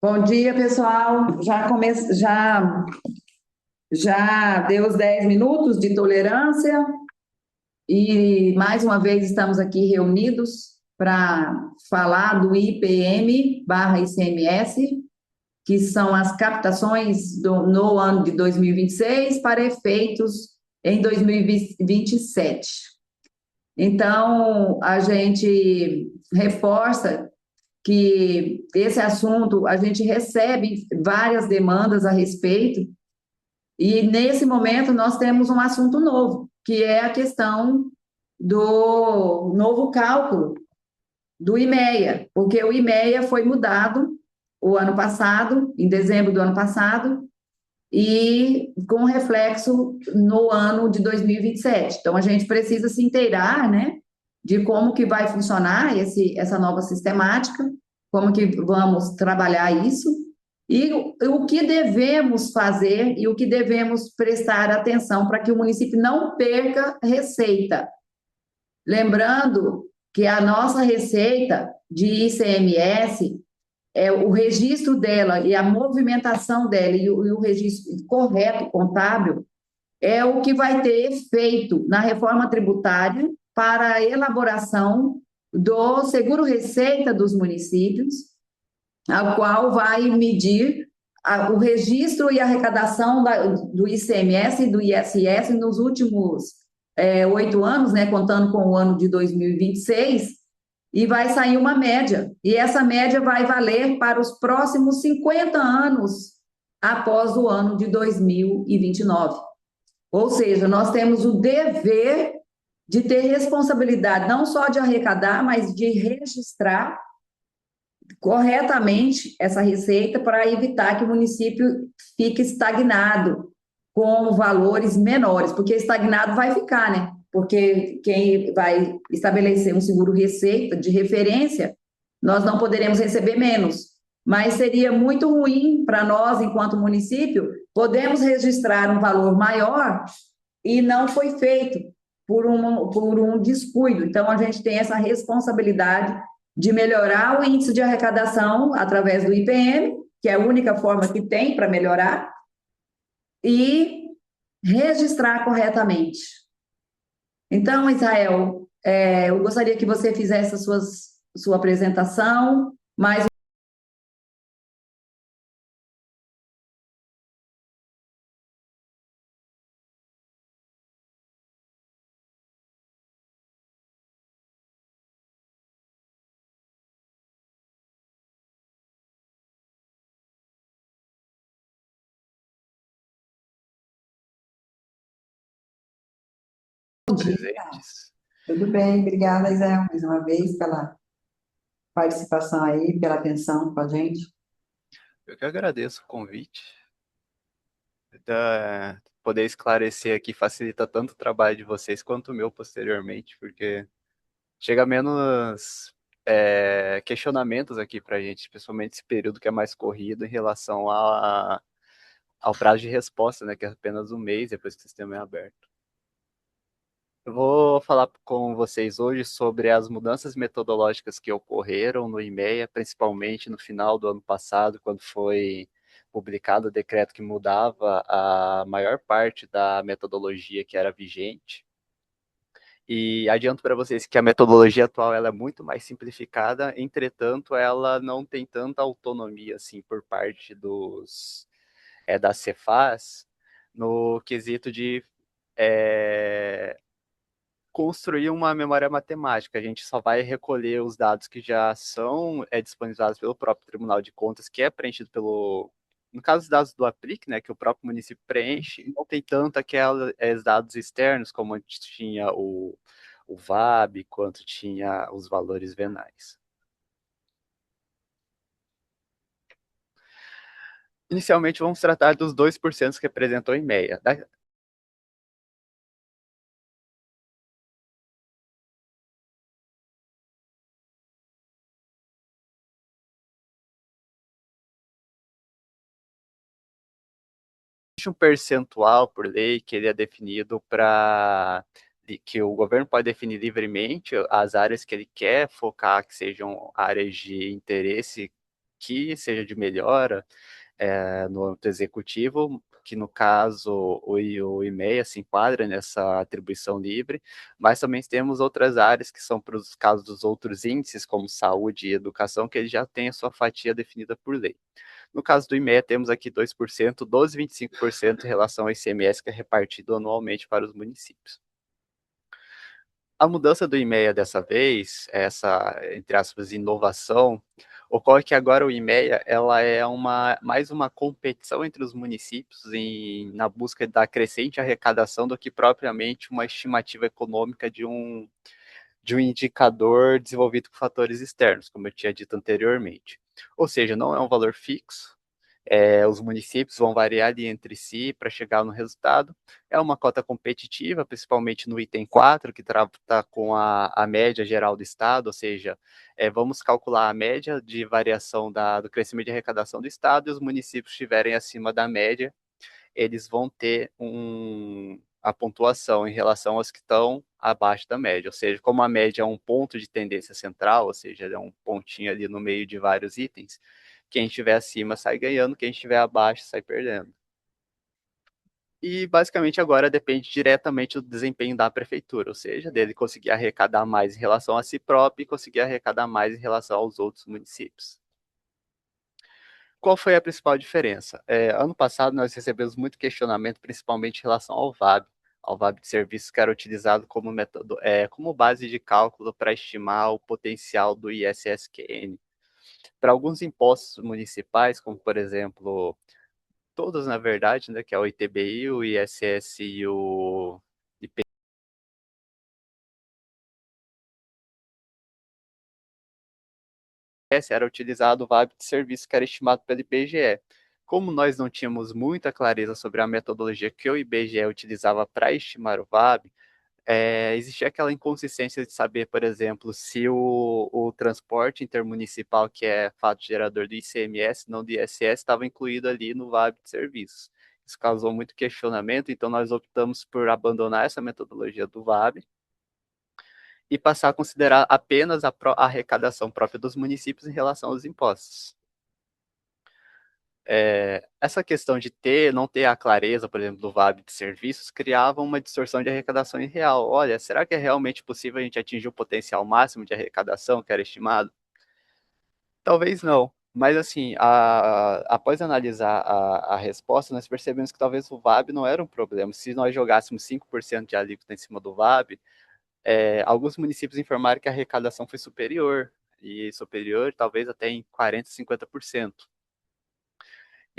Bom dia, pessoal. Já deu os 10 minutos de tolerância e mais uma vez estamos aqui reunidos para falar do IPM/ICMS, que são as captações no ano de 2026 para efeitos em 2027. Então, a gente reforça que esse assunto, a gente recebe várias demandas a respeito, e nesse momento nós temos um assunto novo, que é a questão do novo cálculo do IMEA, porque o IMEA foi mudado o ano passado, em dezembro do ano passado, e com reflexo no ano de 2027. Então, a gente precisa se inteirar, né, de como que vai funcionar essa nova sistemática, como que vamos trabalhar isso, e o que devemos fazer e o que devemos prestar atenção para que o município não perca receita. Lembrando que a nossa receita de ICMS, o registro dela e a movimentação dela e o registro correto contábil é o que vai ter efeito na reforma tributária para a elaboração do seguro-receita dos municípios, ao qual vai medir o registro e arrecadação do ICMS e do ISS nos últimos 8 anos, né, contando com o ano de 2026, e vai sair uma média. E essa média vai valer para os próximos 50 anos após o ano de 2029. Ou seja, nós temos o dever de ter responsabilidade não só de arrecadar, mas de registrar corretamente essa receita para evitar que o município fique estagnado com valores menores, porque estagnado vai ficar, né? Porque quem vai estabelecer um seguro-receita de referência, nós não poderemos receber menos. Mas seria muito ruim para nós, enquanto município, podemos registrar um valor maior e não foi feito por um descuido. Então, a gente tem essa responsabilidade de melhorar o índice de arrecadação através do IPM, que é a única forma que tem para melhorar, e registrar corretamente. Então, Israel, eu gostaria que você fizesse sua apresentação, mais 1 dia. Presentes. Tudo bem, obrigada, Israel, mais uma vez pela participação aí, pela atenção com a gente. Eu que agradeço o convite. Poder esclarecer aqui facilita tanto o trabalho de vocês quanto o meu posteriormente, porque chega menos questionamentos aqui para a gente, principalmente esse período que é mais corrido em relação ao prazo de resposta, né, que é apenas um mês depois que o sistema é aberto. Eu vou falar com vocês hoje sobre as mudanças metodológicas que ocorreram no IMEA, principalmente no final do ano passado, quando foi publicado o decreto que mudava a maior parte da metodologia que era vigente. E adianto para vocês que a metodologia atual ela é muito mais simplificada, entretanto, ela não tem tanta autonomia assim por parte das Cefaz no quesito de é, construir uma memória matemática. A gente só vai recolher os dados que já são disponibilizados pelo próprio Tribunal de Contas, que é preenchido pelo. No caso dos dados do APRIC, né, que o próprio município preenche, não tem tanto aqueles dados externos, como antes tinha o VAB, quanto tinha os valores venais. Inicialmente, vamos tratar dos 2% que representam em meia. 1 percentual por lei que ele é definido para que o governo pode definir livremente as áreas que ele quer focar, que sejam áreas de interesse que seja de melhora no âmbito executivo, que no caso o IMEA se enquadra nessa atribuição livre, mas também temos outras áreas que são para os casos dos outros índices, como saúde e educação, que ele já tem a sua fatia definida por lei. No caso do IMEA, temos aqui 2%, 12,25% em relação ao ICMS, que é repartido anualmente para os municípios. A mudança do IMEA dessa vez, essa, entre aspas, inovação, ocorre que agora o IMEA ela é mais uma competição entre os municípios na busca da crescente arrecadação do que propriamente uma estimativa econômica de um indicador desenvolvido com fatores externos, como eu tinha dito anteriormente. Ou seja, não é um valor fixo, os municípios vão variar ali entre si para chegar no resultado. É uma cota competitiva, principalmente no item 4, que trata com a média geral do Estado, ou seja, vamos calcular a média de variação do crescimento de arrecadação do Estado e os municípios estiverem acima da média, eles vão ter a pontuação em relação aos que estão abaixo da média, ou seja, como a média é um ponto de tendência central, ou seja, é um pontinho ali no meio de vários itens, quem estiver acima sai ganhando, quem estiver abaixo sai perdendo. E basicamente agora depende diretamente do desempenho da prefeitura, ou seja, dele conseguir arrecadar mais em relação a si próprio e conseguir arrecadar mais em relação aos outros municípios. Qual foi a principal diferença? Ano passado nós recebemos muito questionamento, principalmente em relação ao VAB de serviços que era utilizado como, como base de cálculo para estimar o potencial do ISSQN. Para alguns impostos municipais, como por exemplo, todos na verdade, né, que é o ITBI, o ISS e o IPS, era utilizado o VAB de serviço que era estimado pelo IBGE. Como nós não tínhamos muita clareza sobre a metodologia que o IBGE utilizava para estimar o VAB, existia aquela inconsistência de saber, por exemplo, se o transporte intermunicipal, que é fato gerador do ICMS, não do ISS, estava incluído ali no VAB de serviços. Isso causou muito questionamento, então nós optamos por abandonar essa metodologia do VAB e passar a considerar apenas a arrecadação própria dos municípios em relação aos impostos. Essa questão de não ter a clareza, por exemplo, do VAB de serviços, criava uma distorção de arrecadação irreal. Olha, será que é realmente possível a gente atingir o potencial máximo de arrecadação que era estimado? Talvez não. Mas, assim, após analisar a resposta, nós percebemos que talvez o VAB não era um problema. Se nós jogássemos 5% de alíquota em cima do VAB, alguns municípios informaram que a arrecadação foi superior, e superior talvez até em 40%, 50%.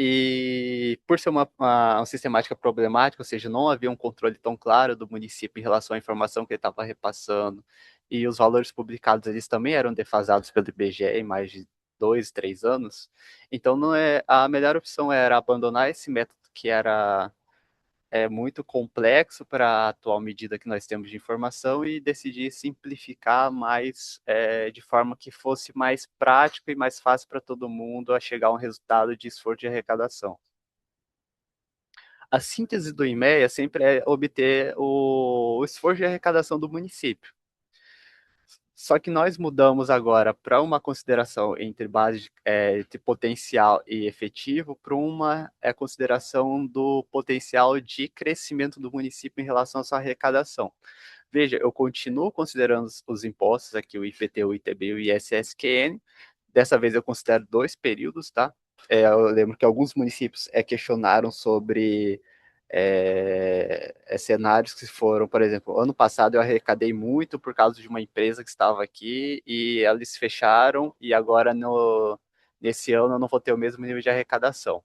E por ser uma sistemática problemática, ou seja, não havia um controle tão claro do município em relação à informação que ele estava repassando, e os valores publicados eles também eram defasados pelo IBGE em mais de 2, 3 anos, então não a melhor opção era abandonar esse método que era muito complexo para a atual medida que nós temos de informação e decidir simplificar mais, de forma que fosse mais prático e mais fácil para todo mundo a chegar a um resultado de esforço de arrecadação. A síntese do IMEA sempre é obter o esforço de arrecadação do município. Só que nós mudamos agora para uma consideração entre base de potencial e efetivo para uma consideração do potencial de crescimento do município em relação à sua arrecadação. Veja, eu continuo considerando os impostos aqui, o IPTU, o ITB e o ISSQN. Dessa vez eu considero 2 períodos, tá? Eu lembro que alguns municípios questionaram sobre cenários que foram, por exemplo, ano passado eu arrecadei muito por causa de uma empresa que estava aqui e eles fecharam e agora nesse ano eu não vou ter o mesmo nível de arrecadação.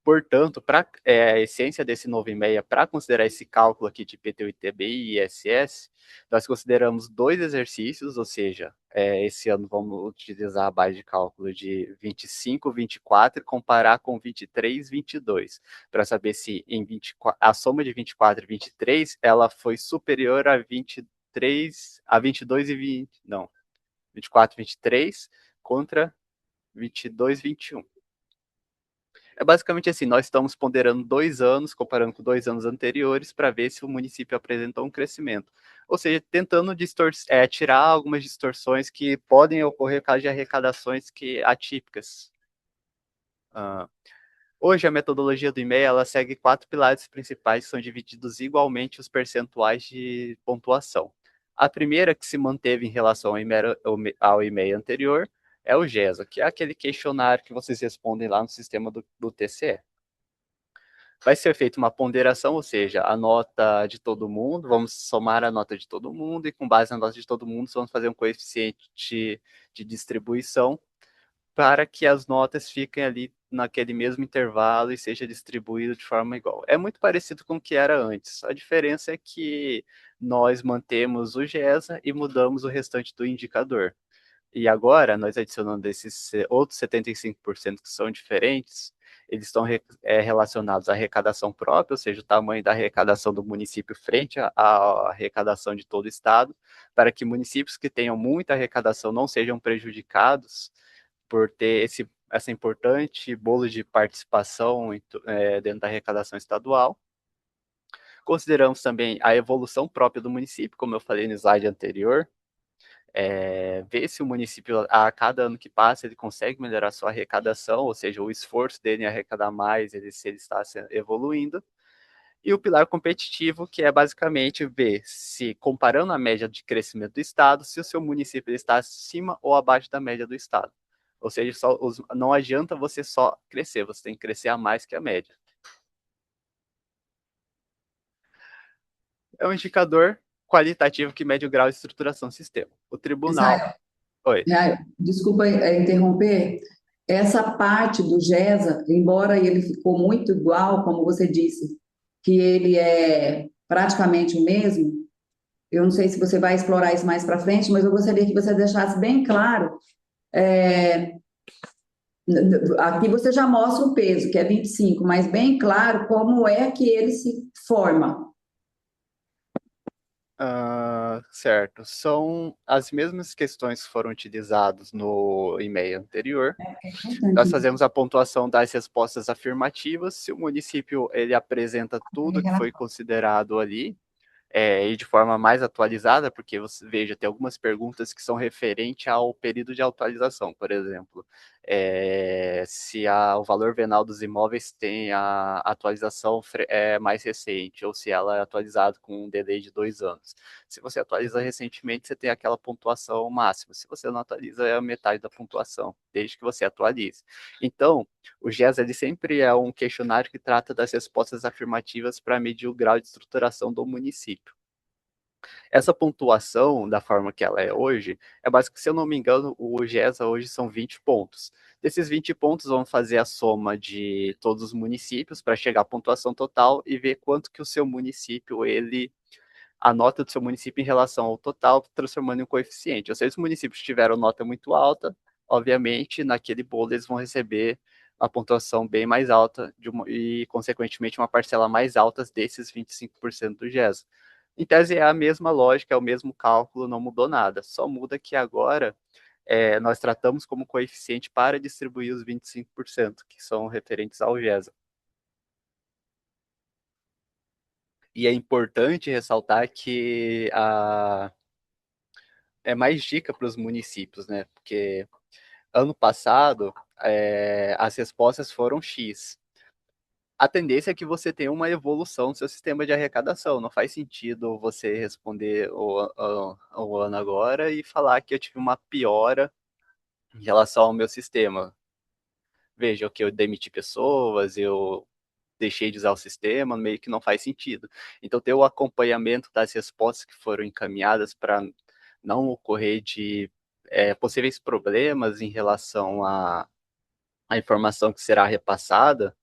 Portanto, a essência desse novo IMEA, para considerar esse cálculo aqui de IPTU, ITBI e ISS, nós consideramos 2 exercícios, ou seja, esse ano vamos utilizar a base de cálculo de 25, 24 e comparar com 23, 22, para saber se em 24, a soma de 24 e 23 ela foi superior a 23, a 22 e 20, não, 24 e 23 contra 22 e 21. É basicamente assim, nós estamos ponderando 2 anos, comparando com 2 anos anteriores, para ver se o município apresentou um crescimento. Ou seja, tentando tirar algumas distorções que podem ocorrer por causa de arrecadações atípicas. Uh, Hoje, a metodologia do e-mail ela segue 4 pilares principais que são divididos igualmente os percentuais de pontuação. A primeira, que se manteve em relação ao e-mail anterior, é o GESA, que é aquele questionário que vocês respondem lá no sistema do TCE. Vai ser feita uma ponderação, ou seja, a nota de todo mundo, vamos somar a nota de todo mundo, e com base na nota de todo mundo, vamos fazer um coeficiente de distribuição para que as notas fiquem ali naquele mesmo intervalo e seja distribuído de forma igual. É muito parecido com o que era antes. A diferença é que nós mantemos o GESA e mudamos o restante do indicador. E agora, nós adicionando esses outros 75% que são diferentes, eles estão relacionados à arrecadação própria, ou seja, o tamanho da arrecadação do município frente à arrecadação de todo o estado, para que municípios que tenham muita arrecadação não sejam prejudicados por ter essa importante bolo de participação dentro da arrecadação estadual. Consideramos também a evolução própria do município, como eu falei no slide anterior, ver se o município, a cada ano que passa, ele consegue melhorar sua arrecadação, ou seja, o esforço dele em arrecadar mais, se ele está evoluindo. E o pilar competitivo, que é basicamente ver se, comparando a média de crescimento do Estado, se o seu município está acima ou abaixo da média do Estado. Ou seja, não adianta você só crescer, você tem que crescer a mais que a média. É um indicador qualitativo que mede o grau de estruturação do sistema. O tribunal. Israel, Oi. Desculpa interromper, essa parte do GESA, embora ele ficou muito igual, como você disse, que ele é praticamente o mesmo, eu não sei se você vai explorar isso mais para frente, mas eu gostaria que você deixasse bem claro, é, aqui você já mostra o peso, que é 25, mas bem claro como é que ele se forma. Certo. São as mesmas questões que foram utilizadas no e-mail anterior. É importante Nós isso. fazemos a pontuação das respostas afirmativas. Se o município ele apresenta tudo que foi considerado ali, e de forma mais atualizada, porque você veja, tem algumas perguntas que são referentes ao período de atualização, por exemplo, se o valor venal dos imóveis tem a atualização mais recente, ou se ela é atualizada com um delay de 2 anos. Se você atualiza recentemente, você tem aquela pontuação máxima. Se você não atualiza, é a metade da pontuação, desde que você atualize. Então, o GES ele sempre é um questionário que trata das respostas afirmativas para medir o grau de estruturação do município. Essa pontuação, da forma que ela é hoje, é basicamente, se eu não me engano, o GESA hoje são 20 pontos. Desses 20 pontos, vamos fazer a soma de todos os municípios para chegar à pontuação total e ver quanto que o seu município, a nota do seu município em relação ao total, transformando em um coeficiente. Ou seja, se os municípios tiveram nota muito alta, obviamente, naquele bolo eles vão receber a pontuação bem mais alta e, consequentemente, uma parcela mais alta desses 25% do GES. Em tese, é a mesma lógica, é o mesmo cálculo, não mudou nada. Só muda que agora nós tratamos como coeficiente para distribuir os 25%, que são referentes ao GESA. E é importante ressaltar que é mais dica para os municípios, né? Porque ano passado as respostas foram X. A tendência é que você tenha uma evolução no seu sistema de arrecadação. Não faz sentido você responder o ano agora e falar que eu tive uma piora em relação ao meu sistema. Veja, que eu demiti pessoas, eu deixei de usar o sistema, meio que não faz sentido. Então, ter o acompanhamento das respostas que foram encaminhadas para não ocorrer de possíveis problemas em relação à informação que será repassada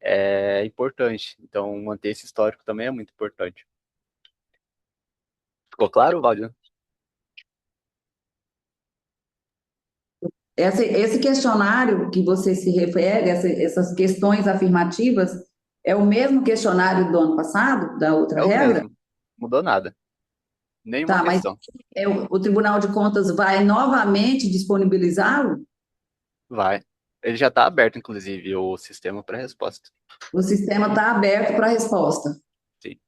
é importante. Então, manter esse histórico também é muito importante. Ficou claro, Valdir? Esse questionário que você se refere, essas questões afirmativas, é o mesmo questionário do ano passado, da outra É o regra? mesmo. Mudou nada. Nenhuma Tá, mas questão. o Tribunal de Contas vai novamente disponibilizá-lo? Vai. Ele já está aberto, inclusive, o sistema para resposta. O sistema está aberto para resposta. Sim,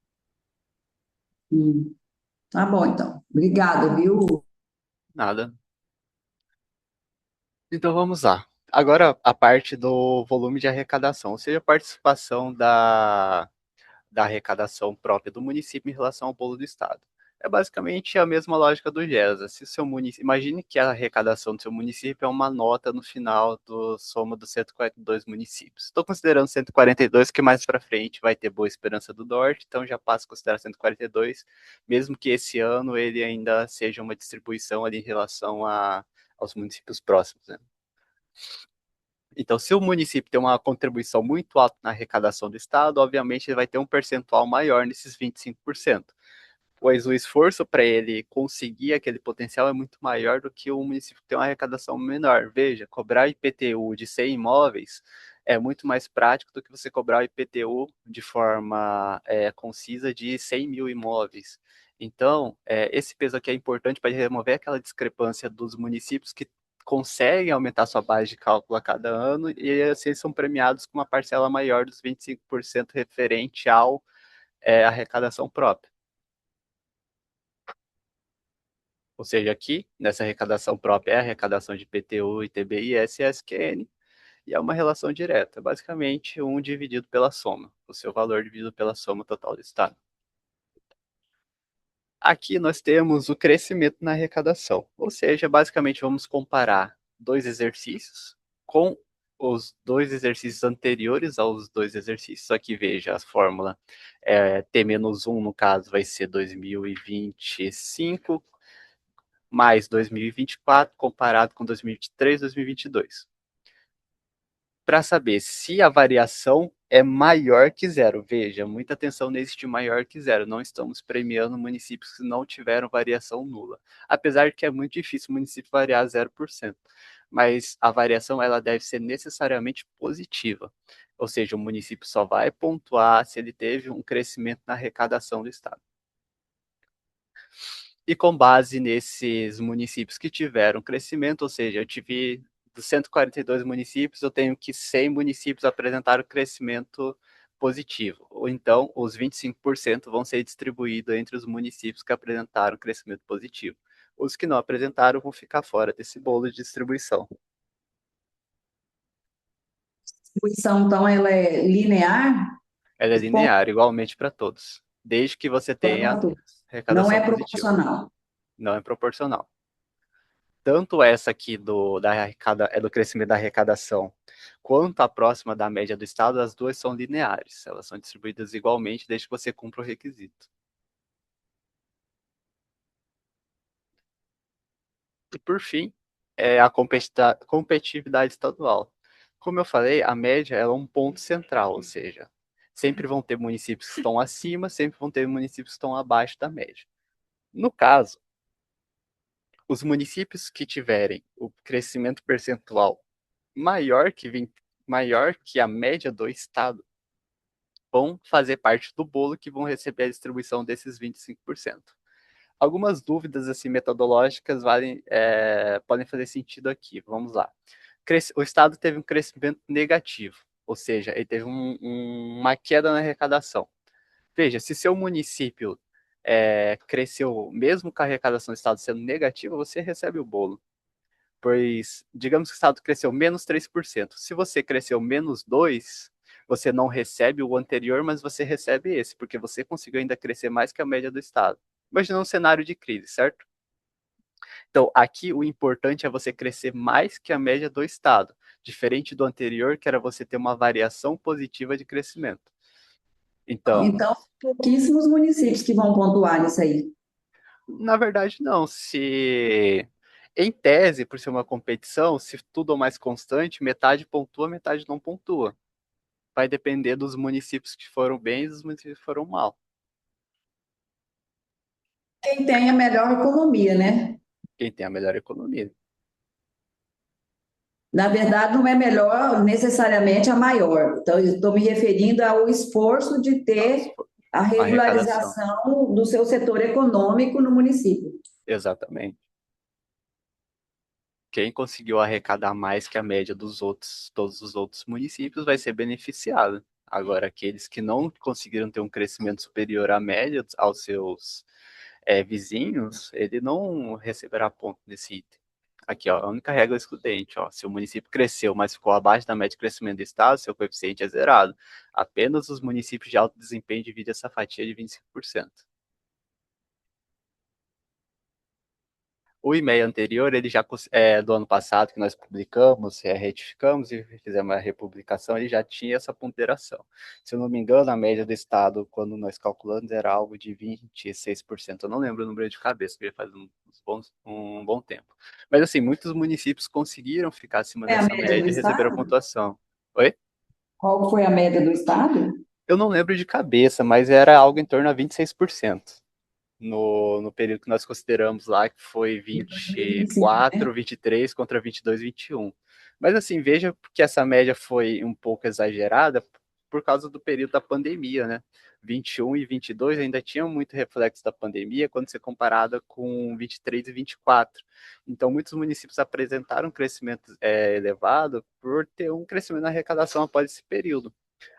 Hum, tá bom, então. Obrigada, viu? nada. Então vamos lá. Agora a parte do volume de arrecadação, ou seja, a participação da arrecadação própria do município em relação ao bolo do Estado. É basicamente a mesma lógica do GESA. Se o seu município, imagine que a arrecadação do seu município é uma nota no final do soma dos 142 municípios. Estou considerando 142, que mais para frente vai ter Boa Esperança do Norte, então já passo a considerar 142, mesmo que esse ano ele ainda seja uma distribuição ali em relação aos municípios próximos, né? Então, se o município tem uma contribuição muito alta na arrecadação do Estado, obviamente ele vai ter um percentual maior nesses 25%, pois o esforço para ele conseguir aquele potencial é muito maior do que o município que tem uma arrecadação menor. Veja, cobrar IPTU de 100 imóveis é muito mais prático do que você cobrar o IPTU de forma concisa de 100 mil imóveis. Então, esse peso aqui é importante para remover aquela discrepância dos municípios que conseguem aumentar sua base de cálculo a cada ano e assim são premiados com uma parcela maior dos 25% referente ao arrecadação própria. Ou seja, aqui, nessa arrecadação própria, é a arrecadação de IPTU, ITBI, SSQN, e é uma relação direta, basicamente um dividido pela soma, o seu valor dividido pela soma total do Estado. Aqui nós temos o crescimento na arrecadação, ou seja, basicamente vamos comparar dois exercícios com os dois exercícios anteriores aos dois exercícios. Aqui veja a fórmula T-1, no caso, vai ser 2025 mais 2024 comparado com 2023 e 2022. Para saber se a variação é maior que zero. Veja, muita atenção nesse de maior que zero. Não estamos premiando municípios que não tiveram variação nula. Apesar de que é muito difícil o município variar 0%. Mas a variação ela deve ser necessariamente positiva. Ou seja, o município só vai pontuar se ele teve um crescimento na arrecadação do Estado. E com base nesses municípios que tiveram crescimento, ou seja, eu tive dos 142 municípios, eu tenho que 100 municípios apresentaram crescimento positivo. Ou então, os 25% vão ser distribuídos entre os municípios que apresentaram crescimento positivo. Os que não apresentaram vão ficar fora desse bolo de distribuição. Distribuição, então, ela é linear? Ela é Os pontos linear, igualmente para todos, desde que você são para tenha todos. Não arrecadação é positiva. proporcional. Não é proporcional. Tanto essa aqui do crescimento da arrecadação, quanto a próxima da média do Estado, as duas são lineares. Elas são distribuídas igualmente desde que você cumpra o requisito. E, por fim, é a competitividade estadual. Como eu falei, a média é um ponto central, ou seja, sempre vão ter municípios que estão acima, sempre vão ter municípios que estão abaixo da média. No caso, os municípios que tiverem o crescimento percentual maior que, 20, maior que a média do estado vão fazer parte do bolo que vão receber a distribuição desses 25%. Algumas dúvidas assim metodológicas podem fazer sentido aqui. Vamos lá. O estado teve um crescimento negativo, ou seja, ele teve uma queda na arrecadação. Veja, se seu município cresceu, mesmo com a arrecadação do estado sendo negativa, você recebe o bolo. Pois, digamos que o estado cresceu menos 3%. Se você cresceu menos 2%, você não recebe o anterior, mas você recebe esse, porque você conseguiu ainda crescer mais que a média do estado. Imagina um cenário de crise, certo? Então, aqui o importante é você crescer mais que a média do estado, diferente do anterior, que era você ter uma variação positiva de crescimento. Então, Então, pouquíssimos municípios que vão pontuar nisso aí. na verdade, não. Se em tese, por ser uma competição, se tudo é mais constante, metade pontua, metade não pontua. Vai depender dos municípios que foram bem e dos municípios que foram mal. Quem tem a melhor economia, né? Quem tem a melhor economia. Na verdade, não é melhor necessariamente a maior. Então, eu estou me referindo ao esforço de ter a A arrecadação. regularização do seu setor econômico no município. Exatamente. quem conseguiu arrecadar mais que a média dos outros, todos os outros municípios, vai ser beneficiado. Agora, aqueles que não conseguiram ter um crescimento superior à média aos seus vizinhos, ele não receberá ponto nesse item. Aqui, ó, a única regra excludente, ó, se o município cresceu, mas ficou abaixo da média de crescimento do estado, seu coeficiente é zerado. Apenas os municípios de alto desempenho dividem essa fatia de 25%. O e-mail anterior, ele já do ano passado, que nós publicamos, retificamos e fizemos a republicação, ele já tinha essa ponderação. Se eu não me engano, a média do estado, quando nós calculamos, era algo de 26%. Eu não lembro o número de cabeça, porque faz um bom tempo. Mas, assim, muitos municípios conseguiram ficar acima É a dessa média do média e receberam a estado? pontuação. Oi? Qual foi a média do estado? Eu não lembro de cabeça, mas era algo em torno a 26%. No período que nós consideramos lá, que foi De 2025, né? 24, 23 contra 22, 21. Mas assim, veja que essa média foi um pouco exagerada por causa do período da pandemia, né? 21 e 22 ainda tinham muito reflexo da pandemia quando se comparada com 23 e 24. Então, muitos municípios apresentaram um crescimento elevado por ter um crescimento na arrecadação após esse período.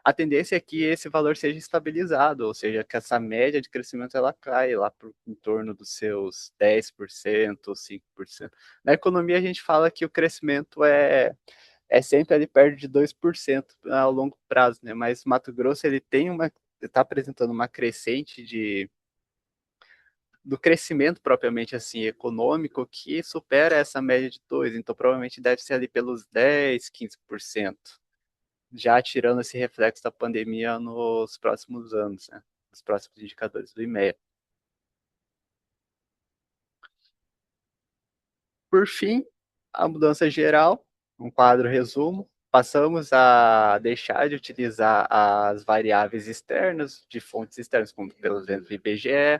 A tendência é que esse valor seja estabilizado, ou seja, que essa média de crescimento ela cai lá em torno dos seus 10%, 5%. Na economia, a gente fala que o crescimento é sempre ali perto de 2% ao longo prazo, né? Mas Mato Grosso ele está apresentando uma crescente do crescimento propriamente assim econômico que supera essa média de 2, então provavelmente deve ser ali pelos 10, 15%, já tirando esse reflexo da pandemia nos próximos anos, né? Nos próximos indicadores do IMEA. Por fim, a mudança geral, um quadro resumo. Passamos a deixar de utilizar as variáveis externas, de fontes externas, como pelo exemplo IBGE,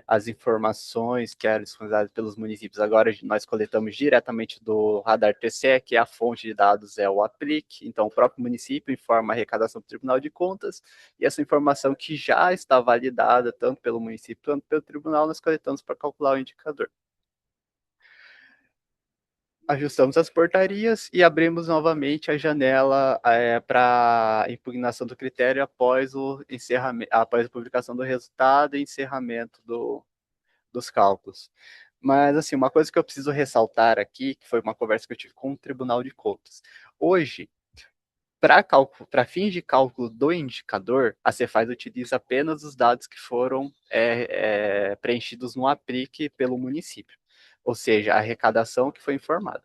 as informações que eram disponibilizadas pelos municípios, agora nós coletamos diretamente do Radar TCE, que é a fonte de dados é o Aplique, então o próprio município informa a arrecadação do Tribunal de Contas, e essa informação que já está validada tanto pelo município quanto pelo tribunal, nós coletamos para calcular o indicador. Ajustamos as portarias e abrimos novamente a janela para impugnação do critério após o encerramento, após a publicação do resultado e encerramento dos cálculos. Mas, assim, uma coisa que eu preciso ressaltar aqui, que foi uma conversa que eu tive com o Tribunal de Contas. Hoje, para fins de cálculo do indicador, a Cefaz utiliza apenas os dados que foram preenchidos no aplique pelo município, ou seja, a arrecadação que foi informada.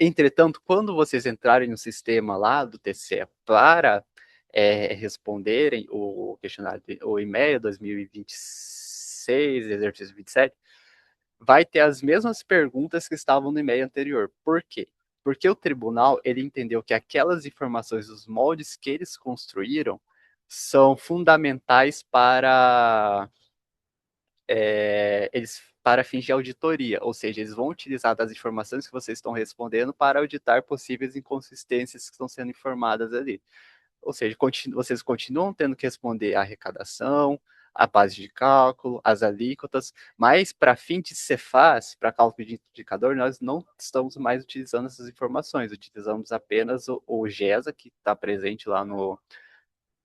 Entretanto, quando vocês entrarem no sistema lá do TCE para responderem o questionário, o e-mail 2026, exercício 27, vai ter as mesmas perguntas que estavam no e-mail anterior. Por quê? Porque o tribunal ele entendeu que aquelas informações, os moldes que eles construíram, são fundamentais para fins de auditoria, ou seja, eles vão utilizar das informações que vocês estão respondendo para auditar possíveis inconsistências que estão sendo informadas ali. Ou seja, vocês continuam tendo que responder a arrecadação, a base de cálculo, as alíquotas, mas para fim de Cefaz, para cálculo de indicador, nós não estamos mais utilizando essas informações, utilizamos apenas o GESA, que está presente lá no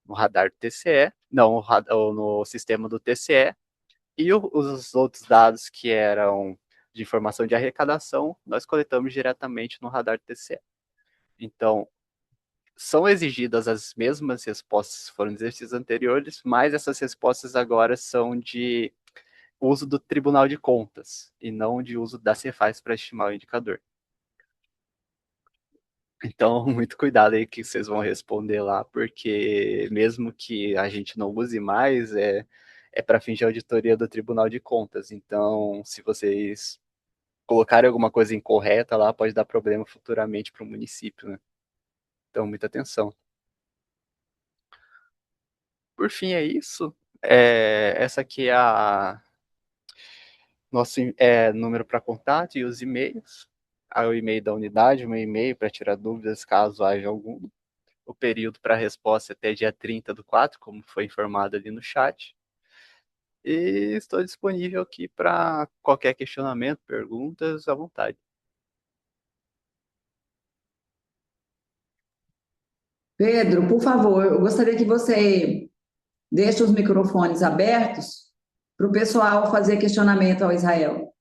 radar do TCE, não, no sistema do TCE, e os outros dados que eram de informação de arrecadação, nós coletamos diretamente no radar do TCE. Então, são exigidas as mesmas respostas que foram nos exercícios anteriores, mas essas respostas agora são de uso do Tribunal de Contas e não de uso da Cefaz para estimar o indicador. Então, muito cuidado aí que vocês vão responder lá, porque mesmo que a gente não use mais, é para fins de auditoria do Tribunal de Contas. Então, se vocês colocarem alguma coisa incorreta lá, pode dar problema futuramente para o município, né? Então, muita atenção. Por fim, é isso. Essa aqui é a nosso número para contato e os e-mails. O e-mail da unidade, o meu e-mail para tirar dúvidas caso haja algum. O período para resposta é até dia 30 do 4, como foi informado ali no chat. E estou disponível aqui para qualquer questionamento, perguntas, à vontade. Pedro, por favor, eu gostaria que você deixe os microfones abertos para o pessoal fazer questionamento ao Israel.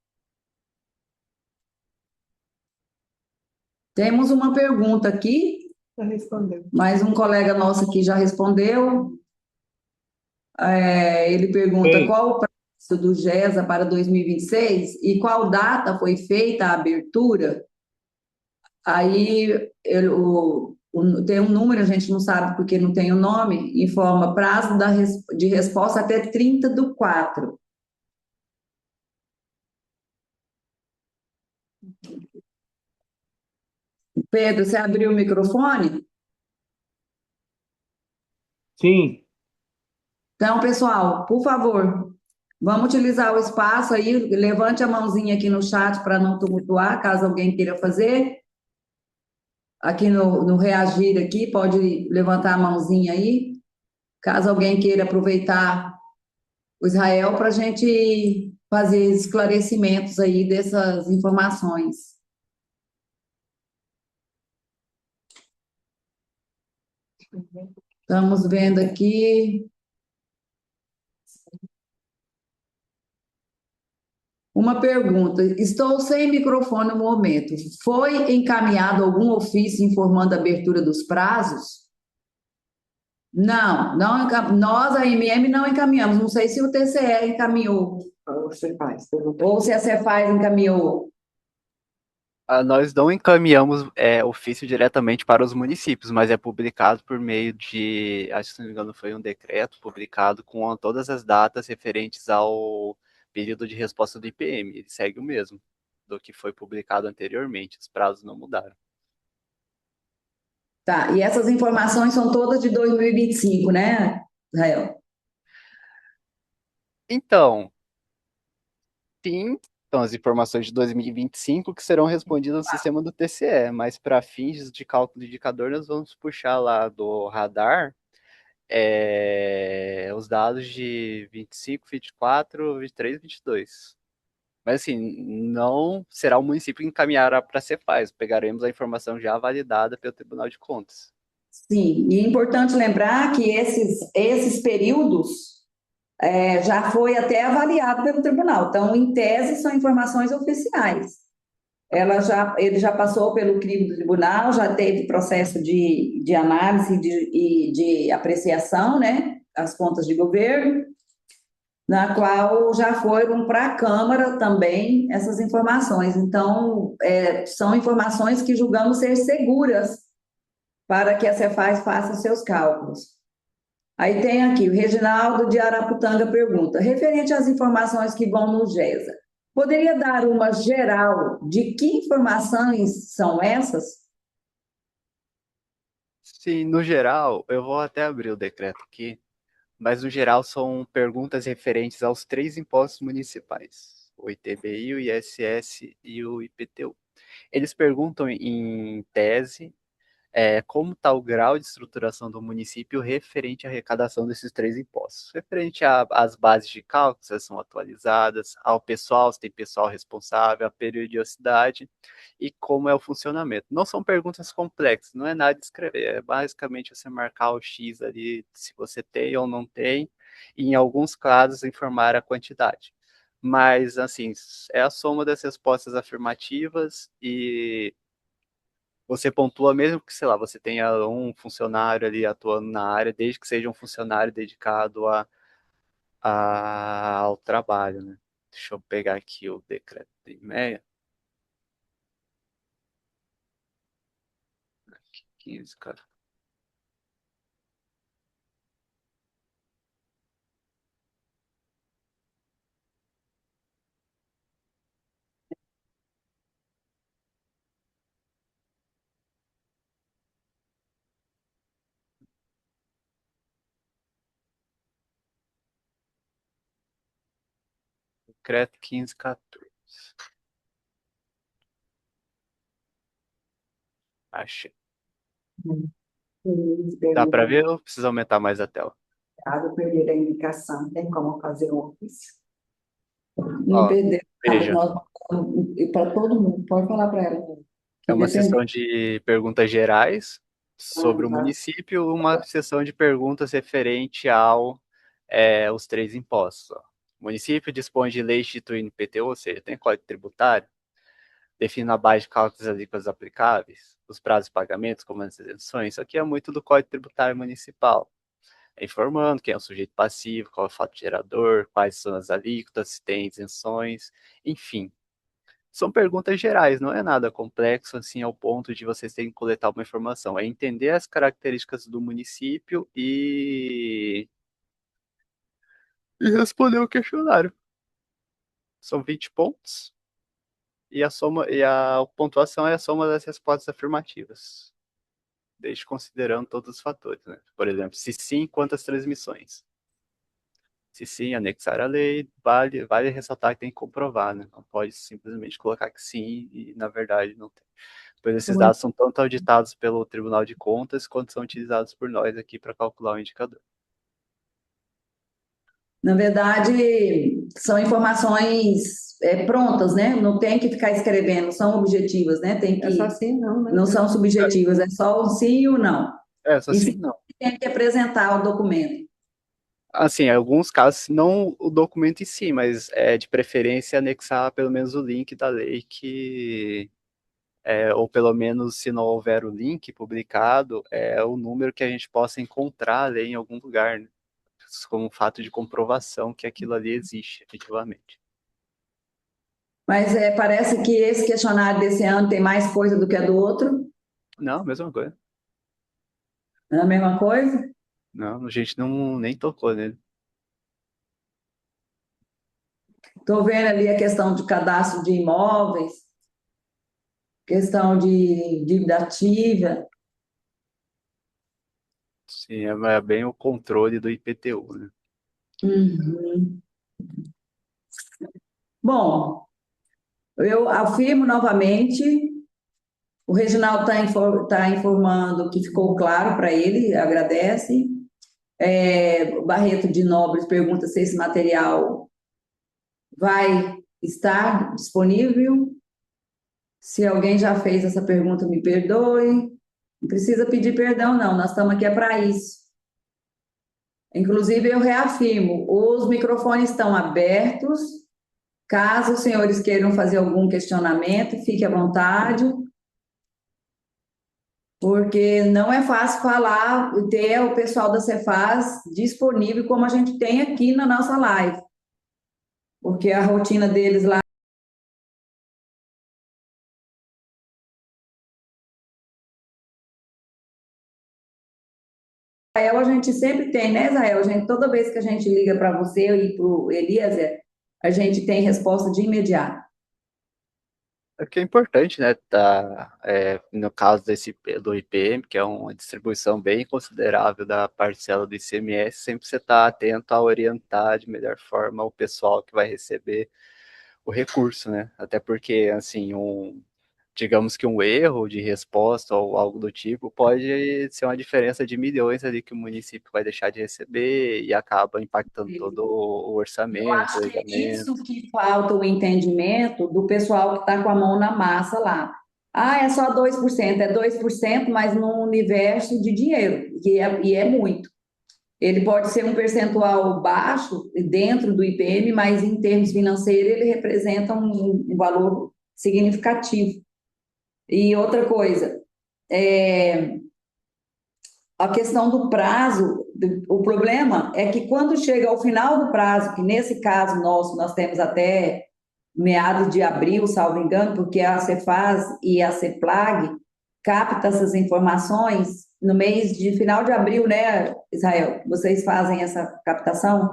Temos uma pergunta aqui, Já respondeu. mas um colega nosso aqui já respondeu. Ele pergunta Ei, qual o prazo do GESA para 2026 e qual data foi feita a abertura. Aí tem um número, a gente não sabe porque não tem o nome, informa prazo de resposta até 30/4. Pedro, você abriu o microfone? sim, Então, pessoal, por favor, vamos utilizar o espaço aí, levante a mãozinha aqui no chat para não tumultuar, caso alguém queira fazer. Aqui no reagir aqui, pode levantar a mãozinha aí, caso alguém queira aproveitar o Israel para a gente fazer esclarecimentos aí dessas informações. Estamos vendo aqui uma pergunta. Estou sem microfone no momento. Foi encaminhado algum ofício informando a abertura dos prazos? Não, não, nós, a MM, não encaminhamos. Não sei se o TCE encaminhou, você faz. ou se a Cefaz encaminhou. Nós não encaminhamos ofício diretamente para os municípios, mas é publicado por meio de, acho que se não me engano, foi um decreto publicado com todas as datas referentes ao período de resposta do IPM. Ele segue o mesmo do que foi publicado anteriormente, os prazos não mudaram. Tá, e essas informações são todas de 2025, né, Israel? Então, sim, são as informações de 2025 que serão respondidas no sistema do TCE, mas para fins de cálculo de indicador, nós vamos puxar lá do radar os dados de 25, 24, 23, 22. Mas assim, não será o município que encaminhará para a Cefaz, pegaremos a informação já validada pelo Tribunal de Contas. Sim, e é importante lembrar que esses períodos já foi até avaliado pelo tribunal. Então, em tese, são informações oficiais. Ele já passou pelo crivo do tribunal, já teve processo de análise e de apreciação, né, as contas de governo, na qual já foram para a Câmara também essas informações. Então, são informações que julgamos ser seguras para que a Cefaz faça seus cálculos. Aí tem aqui, o Reginaldo de Araputanga pergunta, referente às informações que vão no GESA, poderia dar uma geral de que informações são essas? Sim, no geral, eu vou até abrir o decreto aqui, mas no geral são perguntas referentes aos três impostos municipais, o ITBI, o ISS e o IPTU. Eles perguntam em tese como está o grau de estruturação do município referente à arrecadação desses três impostos. Referente às bases de cálculo, se elas são atualizadas, ao pessoal, se tem pessoal responsável, a periodicidade e como é o funcionamento. Não são perguntas complexas, não é nada de escrever, é basicamente você marcar o X ali, se você tem ou não tem, e em alguns casos informar a quantidade. Mas, assim, é a soma das respostas afirmativas e você pontua mesmo que, sei lá, você tenha um funcionário ali atuando na área, desde que seja um funcionário dedicado ao trabalho, né? Deixa eu pegar aqui o decreto de meia. 15, cara. Decreto 1514. Achei. Dá para ver ou precisa aumentar mais a tela? Caso perder a indicação, tem como fazer outros? Não Ó, perdeu nada, veja, nós para todo mundo, pode falar para ela, é uma independente. sessão de perguntas gerais sobre o Tá. município, uma sessão de perguntas referente os três impostos. Ó. O município dispõe de lei instituindo IPTU, ou seja, tem código tributário, define a base de cálculos alíquotas aplicáveis, os prazos de pagamentos, como as isenções. Isso aqui é muito do Código Tributário Municipal. Informando quem é o sujeito passivo, qual é o fato gerador, quais são as alíquotas, se tem isenções, enfim. São perguntas gerais, não é nada complexo assim ao ponto de vocês terem que coletar uma informação. É entender as características do município e responder o questionário. São 20 pontos e a pontuação é a soma das respostas afirmativas, desde considerando todos os fatores, né? Por exemplo, se sim, quantas transmissões? Se sim, anexar a lei, vale ressaltar que tem que comprovar, né? Não pode simplesmente colocar que sim e, na verdade, não tem. Pois esses dados são tanto auditados pelo Tribunal de Contas quanto são utilizados por nós aqui para calcular o indicador. Na verdade, são informações prontas, né? Não tem que ficar escrevendo, são objetivas, né? Tem É só que, assim, não, né? não são subjetivas, é só o sim e o não. Só E assim sim, não. tem que apresentar o documento. Assim, em alguns casos, não o documento em si, mas de preferência anexar pelo menos o link da lei ou pelo menos se não houver o link publicado, é o número que a gente possa encontrar a lei em algum lugar, né? Como um fato de comprovação que aquilo ali existe, efetivamente. Mas parece que esse questionário desse ano tem mais coisa do que a do outro. Não, mesma coisa. Não é a mesma coisa? Não, a gente não nem tocou nele. Estou vendo ali a questão de cadastro de imóveis, questão de dívida ativa. Sim, é bem o controle do IPTU, né? Uhum. Bom, eu afirmo novamente, o Reginaldo está informando que ficou claro para ele, agradece. O Barreto de Nobres pergunta se esse material vai estar disponível. Se alguém já fez essa pergunta, me perdoe. Não precisa pedir perdão, não, nós estamos aqui para isso. Inclusive, eu reafirmo, os microfones estão abertos. Caso os senhores queiram fazer algum questionamento, fique à vontade, porque não é fácil falar, ter o pessoal da Cefaz disponível como a gente tem aqui na nossa live, porque a rotina deles lá. Israel, a gente sempre tem, né, Israel? A gente, toda vez que a gente liga para você e para o Eliezer, a gente tem resposta de imediato. É que é importante, né? No caso do IPM, que é uma distribuição bem considerável da parcela do ICMS, sempre você está atento a orientar de melhor forma o pessoal que vai receber o recurso, né? Até porque, assim, digamos que um erro de resposta ou algo do tipo pode ser uma diferença de milhões ali que o município vai deixar de receber e acaba impactando todo o Eu orçamento, o acho que é isso orçamento. que falta o entendimento do pessoal que está com a mão na massa lá. Ah, é só 2%, é 2%, mas num universo de dinheiro, e é muito. Ele pode ser um percentual baixo dentro do IPM, mas em termos financeiros ele representa um valor significativo. E outra coisa, a questão do prazo, o problema é que quando chega ao final do prazo, que nesse caso nosso nós temos até meados de abril, salvo engano, porque a Cefaz e a Ceplag captam essas informações no mês de final de abril, né, Israel? Vocês fazem essa captação?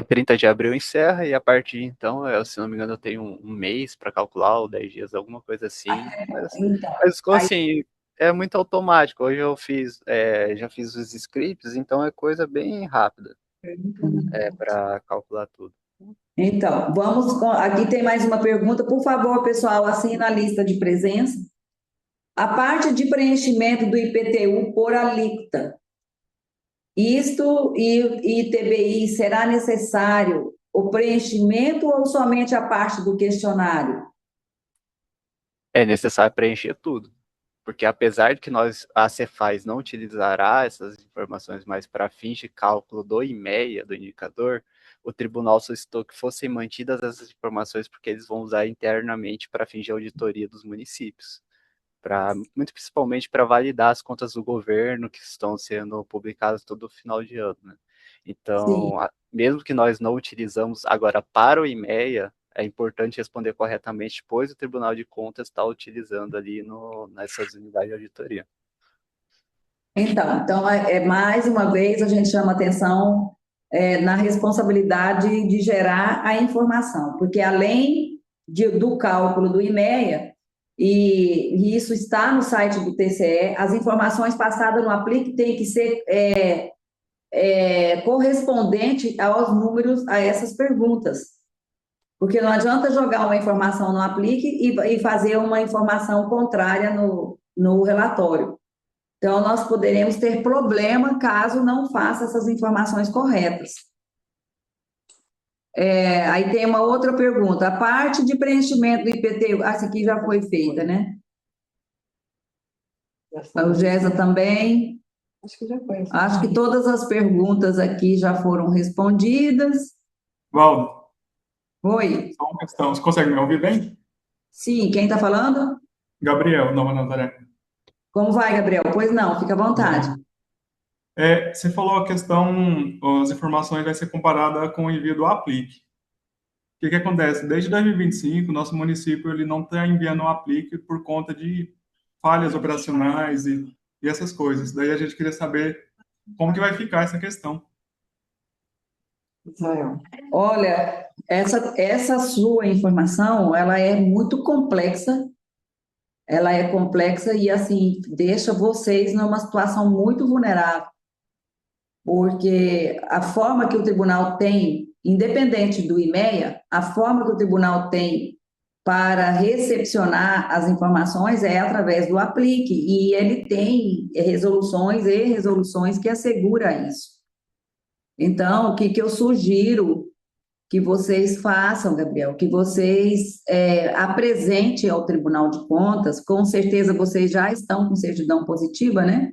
30 de abril encerra e a partir de então, se não me engano, eu tenho um mês para calcular, ou 10 dias, alguma coisa assim. Então, Mas aí, assim, é muito automático. Hoje eu já fiz os scripts, então é coisa bem rápida para calcular tudo. então, aqui tem mais uma pergunta. Por favor, pessoal, assina a lista de presença. A parte de preenchimento do IPTU por alíquota isto e TBI, será necessário o preenchimento ou somente a parte do questionário? É necessário preencher tudo, porque apesar de que a Cefaz não utilizará essas informações mais para fins de cálculo do IMEA, do indicador, o tribunal solicitou que fossem mantidas essas informações porque eles vão usar internamente para fins de auditoria dos municípios, muito principalmente para validar as contas do governo que estão sendo publicadas todo final de ano, né? Sim. Então, mesmo que nós não utilizamos agora para o IMEA, é importante responder corretamente, pois o Tribunal de Contas está utilizando ali nessas unidades de auditoria. Então mais uma vez a gente chama atenção na responsabilidade de gerar a informação, porque além do cálculo do IMEA, e isso está no site do TCE, as informações passadas no Aplique têm que ser correspondente aos números, a essas perguntas. Porque não adianta jogar uma informação no Aplique e fazer uma informação contrária no relatório. Então, nós poderemos ter problema caso não faça essas informações corretas. Aí tem uma outra pergunta. A parte de preenchimento do IPTU, essa aqui já foi feita, né? O GESA também. Acho que já foi. Acho que todas as perguntas aqui já foram respondidas. Valdo, Oi? só uma questão. Você consegue me ouvir bem? Sim, quem está falando? Gabriel, Nova Nazaré. Como vai, Gabriel? Pois não, fica à vontade. Você falou a questão, as informações vai ser comparada com o envio do Aplique. O que acontece? Desde 2025, nosso município ele não está enviando o Aplique por conta de falhas operacionais e essas coisas. Daí a gente queria saber como que vai ficar essa questão. Israel. Olha, essa sua informação, ela é muito complexa. Ela é complexa e, assim, deixa vocês numa situação muito vulnerável, porque a forma que o tribunal tem, independente do IMEA, a forma que o tribunal tem para recepcionar as informações é através do Aplique, e ele tem resoluções e resoluções que assegura isso. Então, o que eu sugiro que vocês façam, Gabriel, que vocês apresentem ao Tribunal de Contas, com certeza vocês já estão com certidão positiva, né?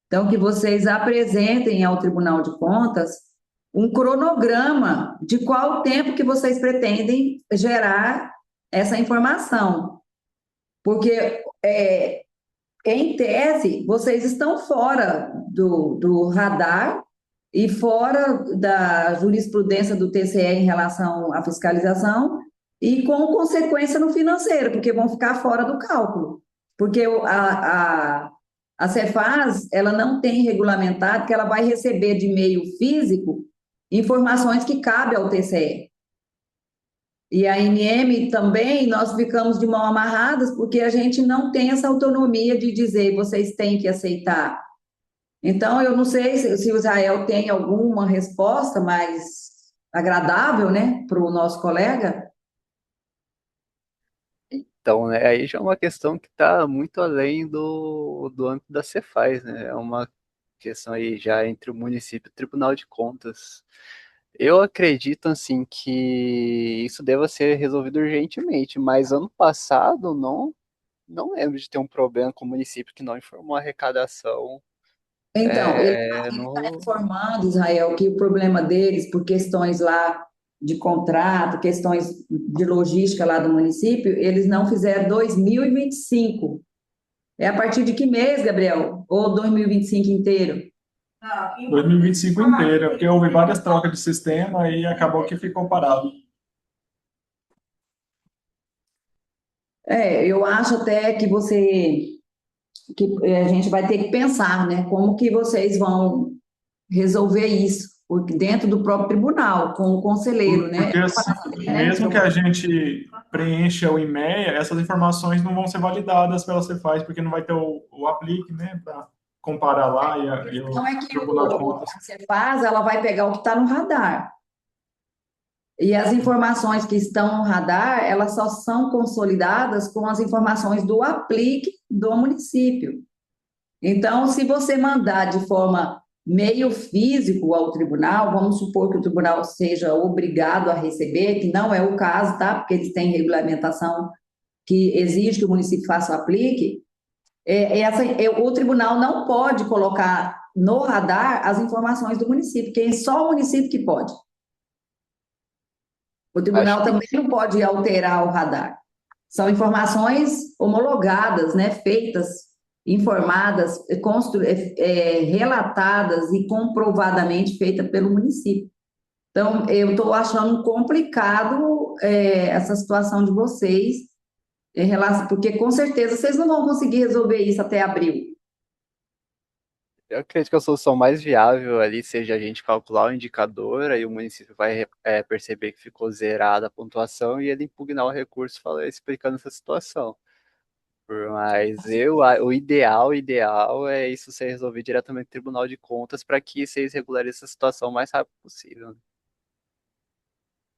Então, que vocês apresentem ao Tribunal de Contas um cronograma de qual tempo que vocês pretendem gerar essa informação. Porque, em tese, vocês estão fora do radar e fora da jurisprudência do TCE em relação à fiscalização e com consequência no financeiro, porque vão ficar fora do cálculo. Porque a Cefaz, ela não tem regulamentado que ela vai receber de meio físico informações que cabem ao TCE. E a ANM também, nós ficamos de mão amarradas porque a gente não tem essa autonomia de dizer, vocês têm que aceitar. Então, eu não sei se o Israel tem alguma resposta mais agradável, né, para o nosso colega. Então, né, aí já é uma questão que está muito além do âmbito da Cefaz, né? É uma questão aí já entre o município e o Tribunal de Contas. Eu acredito, assim, que isso deva ser resolvido urgentemente, mas ano passado não lembro de ter um problema com o município que não informou a arrecadação Então, ele está no... informando, Israel, que o problema deles, por questões lá de contrato, questões de logística lá do município, eles não fizeram 2025. É a partir de que mês, Gabriel? Ou 2025 inteiro? 2025 inteira, porque houve várias trocas de sistema e acabou que ficou parado. Eu acho até que a gente vai ter que pensar, né, como que vocês vão resolver isso, porque dentro do próprio tribunal, com o conselheiro, né? Porque assim, mesmo que a gente preencha o IMEA, essas informações não vão ser validadas pela Cefaz, porque não vai ter o Aplique, né, para comparar lá e o Então é que Tribunal de Contas. a Cefaz, ela vai pegar o que está no radar. E as informações que estão no radar, elas só são consolidadas com as informações do Aplique do município. Então, se você mandar de forma meio físico ao tribunal, vamos supor que o tribunal seja obrigado a receber, que não é o caso, tá? Porque eles têm regulamentação que exige que o município faça o aplique, o tribunal não pode colocar no radar as informações do município, porque é só o município que pode. O tribunal Acho também não pode alterar o radar. São informações homologadas, né, feitas, informadas, relatadas e comprovadamente feitas pelo município. Então, eu estou achando complicado essa situação de vocês, em relação, porque com certeza vocês não vão conseguir resolver isso até abril. Eu acredito que a solução mais viável ali seja a gente calcular o indicador, aí o município vai perceber que ficou zerada a pontuação e ele impugnar o recurso explicando essa situação. Mas o ideal é isso ser resolvido diretamente no Tribunal de Contas para que vocês regularizem essa situação o mais rápido possível.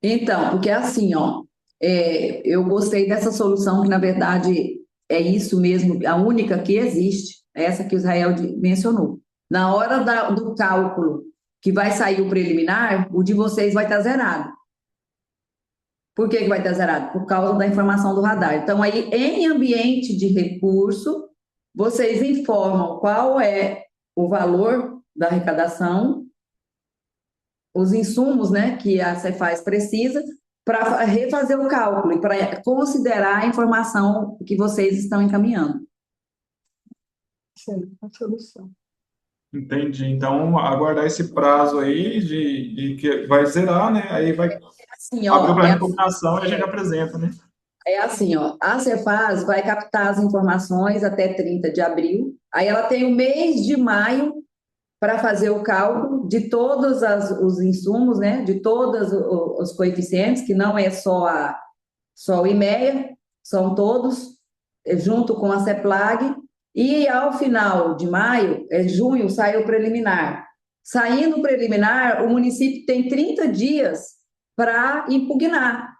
Então, porque assim, ó, eu gostei dessa solução que, na verdade, é isso mesmo, a única que existe, é essa que o Israel mencionou. Na hora do cálculo que vai sair o preliminar, o de vocês vai estar zerado. Por que vai estar zerado? Por causa da informação do radar. Então, aí, em ambiente de recurso, vocês informam qual é o valor da arrecadação, os insumos, né, que a Cefaz precisa para refazer o cálculo e para considerar a informação que vocês estão encaminhando. Sim, a solução. Entendi. Então, aguardar esse prazo aí de que vai zerar, né? Aí vai Assim, abrir ó, para impugnação e a gente apresenta, né? assim, ó, a Cefaz vai captar as informações até 30 de abril, aí ela tem o mês de maio para fazer o cálculo de todos os insumos, né, de todos os coeficientes, que não é só o IMEA, são todos, junto com a CEPLAG, e ao final de maio, junho, sai o preliminar. Saindo o preliminar, o município tem 30 dias para impugnar.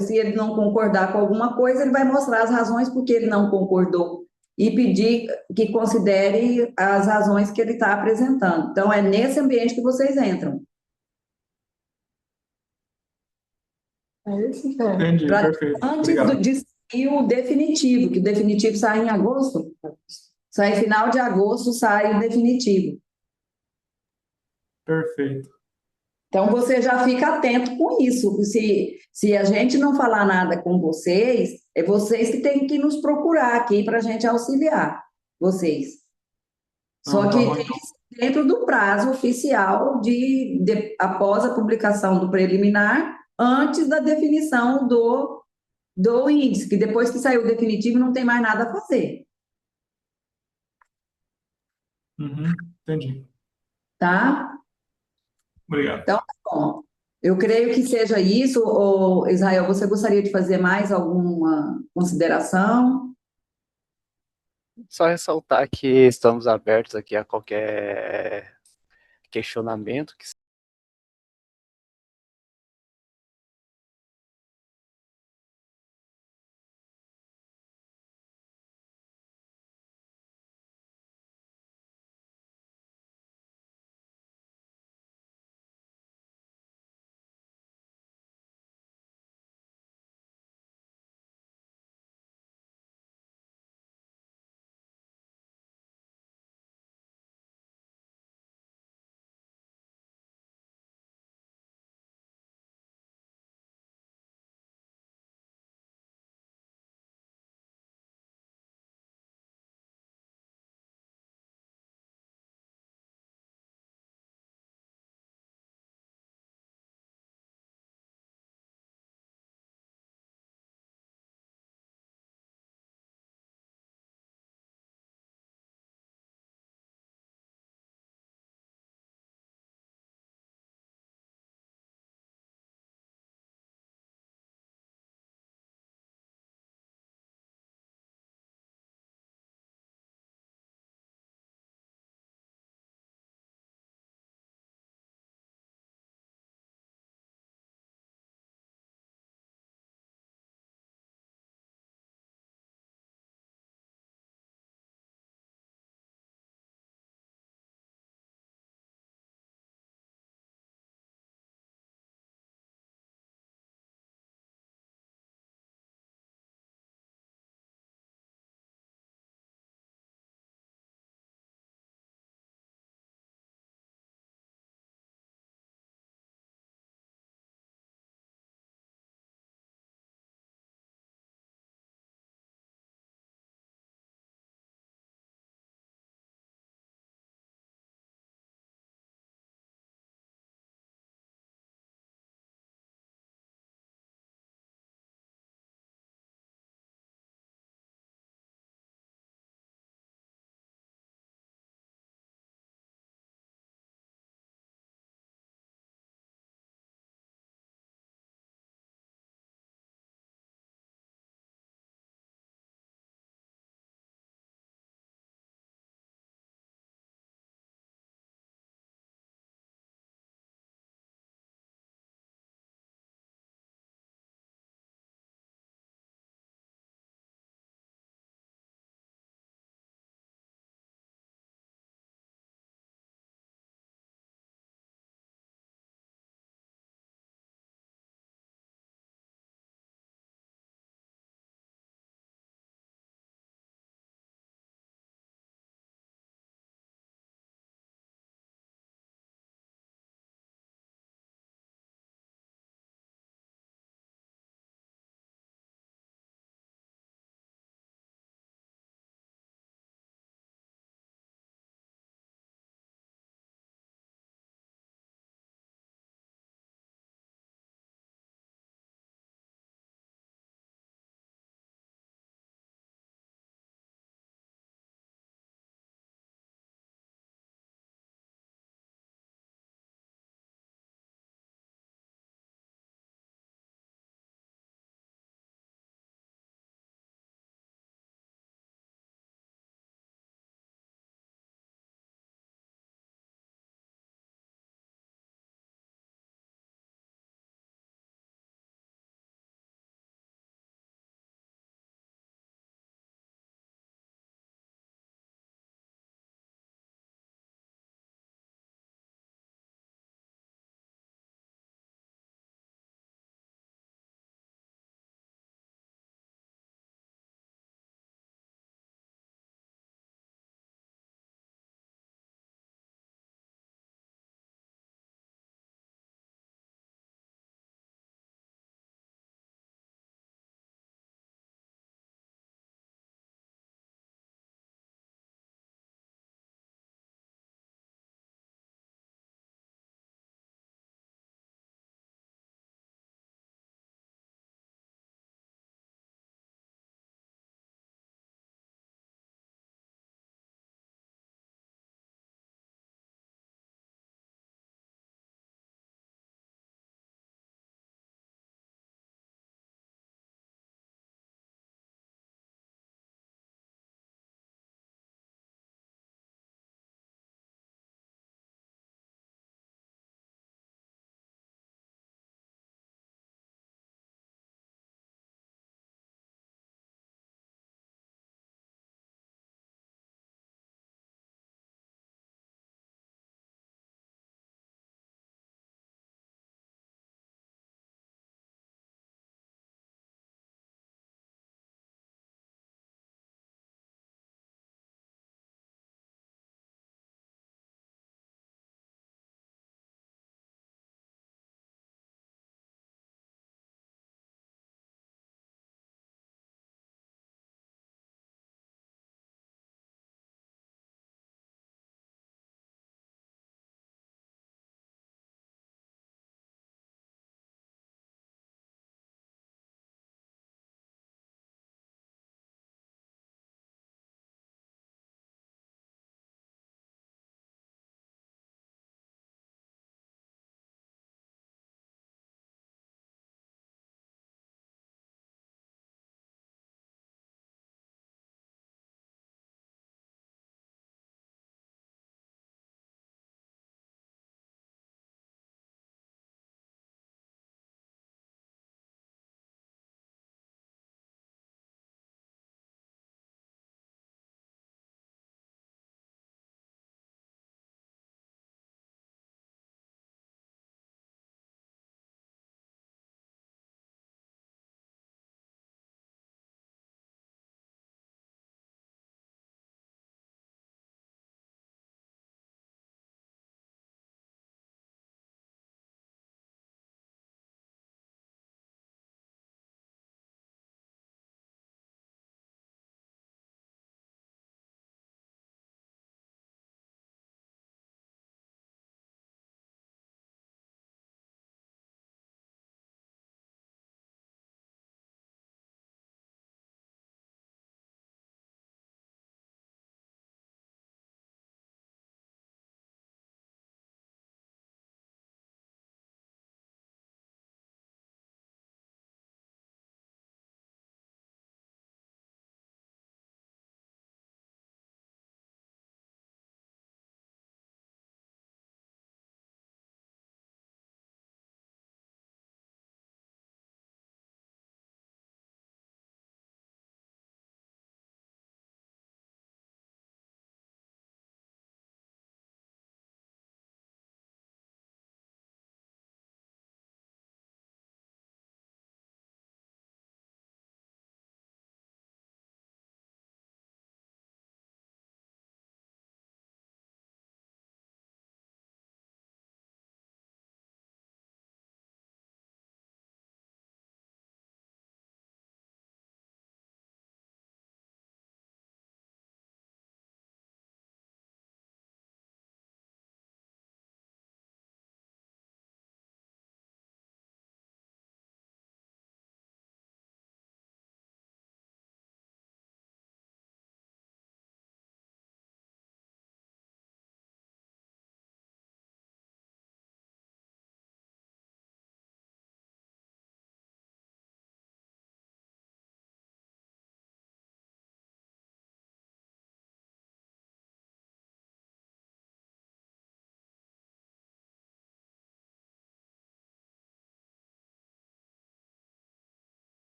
Se ele não concordar com alguma coisa, ele vai mostrar as razões por que ele não concordou e pedir que considere as razões que ele está apresentando. Então, é nesse ambiente que vocês entram. É isso, é. Entendi, perfeito. Antes Obrigado. de sair o definitivo, que o definitivo sai em agosto. Sai final de agosto, sai o definitivo. Perfeito. Então, você já fica atento com isso. Se a gente não falar nada com vocês, é vocês que têm que nos procurar aqui para a gente auxiliar vocês. Só que tem que ser dentro do prazo oficial após a publicação do preliminar, antes da definição do índice, que depois que saiu o definitivo não tem mais nada a fazer, Entendi. tá? Obrigado. Então, tá bom. Eu creio que seja isso. Ou, Israel, você gostaria de fazer mais alguma consideração? Só ressaltar que estamos abertos aqui a qualquer questionamento que